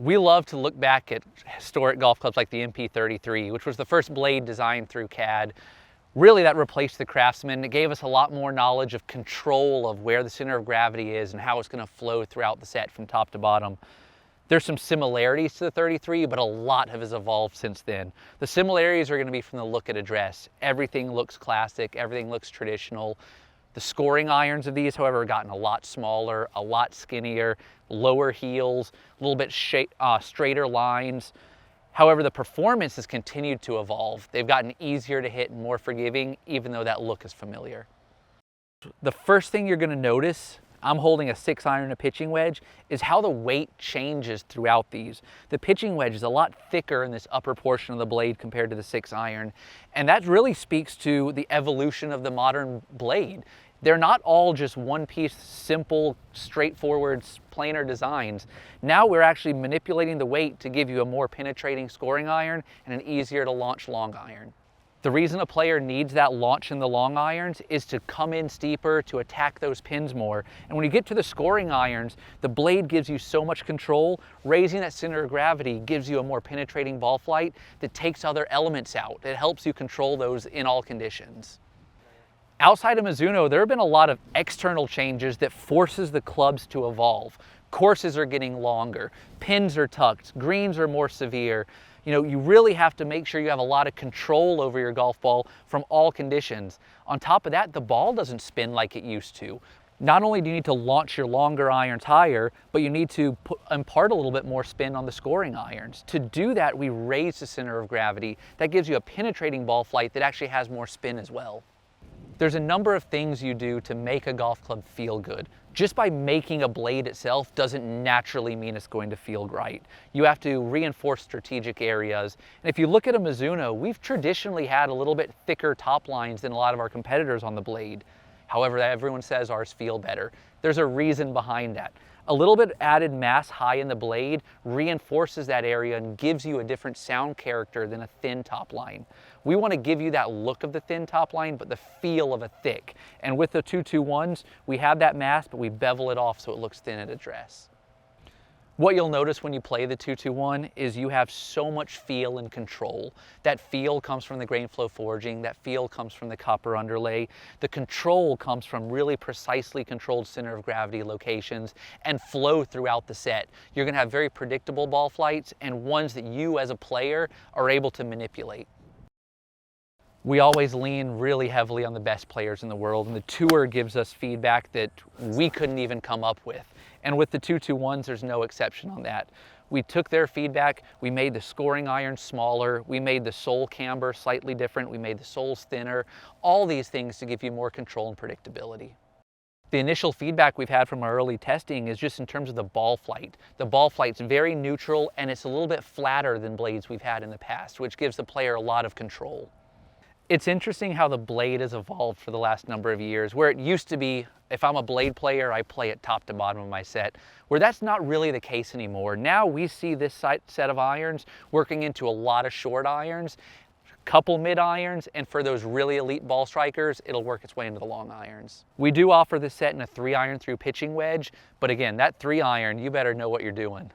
We love to look back at historic golf clubs like the MP33, which was the first blade designed through CAD. Really, that replaced the Craftsman. It gave us a lot more knowledge of control of where the center of gravity is and how it's going to flow throughout the set from top to bottom. There's some similarities to the 33, but a lot has evolved since then. The similarities are going to be from the look at address. Everything looks classic, everything looks traditional. The scoring irons of these, however, have gotten a lot smaller, a lot skinnier, lower heels, a little bit straighter lines. However, the performance has continued to evolve. They've gotten easier to hit and more forgiving, even though that look is familiar. The first thing you're going to notice, I'm holding a 6-iron and a pitching wedge, is how the weight changes throughout these. The pitching wedge is a lot thicker in this upper portion of the blade compared to the 6-iron, and that really speaks to the evolution of the modern blade. They're not all just one-piece, simple, straightforward, planar designs. Now we're actually manipulating the weight to give you a more penetrating scoring iron and an easier to launch long iron. The reason a player needs that launch in the long irons is to come in steeper, to attack those pins more. And when you get to the scoring irons, the blade gives you so much control. Raising that center of gravity gives you a more penetrating ball flight that takes other elements out. It helps you control those in all conditions. Outside of Mizuno, there have been a lot of external changes that forces the clubs to evolve. Courses are getting longer, pins are tucked, greens are more severe. You know, you really have to make sure you have a lot of control over your golf ball from all conditions. On top of that, the ball doesn't spin like it used to. Not only do you need to launch your longer irons higher, but you need to impart a little bit more spin on the scoring irons. To do that, we raise the center of gravity. That gives you a penetrating ball flight that actually has more spin as well. There's a number of things you do to make a golf club feel good. Just by making a blade itself doesn't naturally mean it's going to feel right. You have to reinforce strategic areas. And if you look at a Mizuno, we've traditionally had a little bit thicker top lines than a lot of our competitors on the blade. However, everyone says ours feel better. There's a reason behind that. A little bit added mass high in the blade reinforces that area and gives you a different sound character than a thin top line. We want to give you that look of the thin top line, but the feel of a thick. And with the 221s, we have that mass, but we bevel it off so it looks thin at address. What you'll notice when you play the 221 is you have so much feel and control. That feel comes from the grain flow forging, that feel comes from the copper underlay. The control comes from really precisely controlled center of gravity locations and flow throughout the set. You're going to have very predictable ball flights and ones that you as a player are able to manipulate. We always lean really heavily on the best players in the world, and the tour gives us feedback that we couldn't even come up with. And with the 221s, there's no exception on that. We took their feedback, we made the scoring iron smaller, we made the sole camber slightly different, we made the soles thinner, all these things to give you more control and predictability. The initial feedback we've had from our early testing is just in terms of the ball flight. The ball flight's very neutral and it's a little bit flatter than blades we've had in the past, which gives the player a lot of control. It's interesting how the blade has evolved for the last number of years, where it used to be, if I'm a blade player, I play it top to bottom of my set, where that's not really the case anymore. Now we see this set of irons working into a lot of short irons, a couple mid irons, and for those really elite ball strikers, it'll work its way into the long irons. We do offer this set in a 3-iron through pitching wedge, but again, that 3-iron, you better know what you're doing.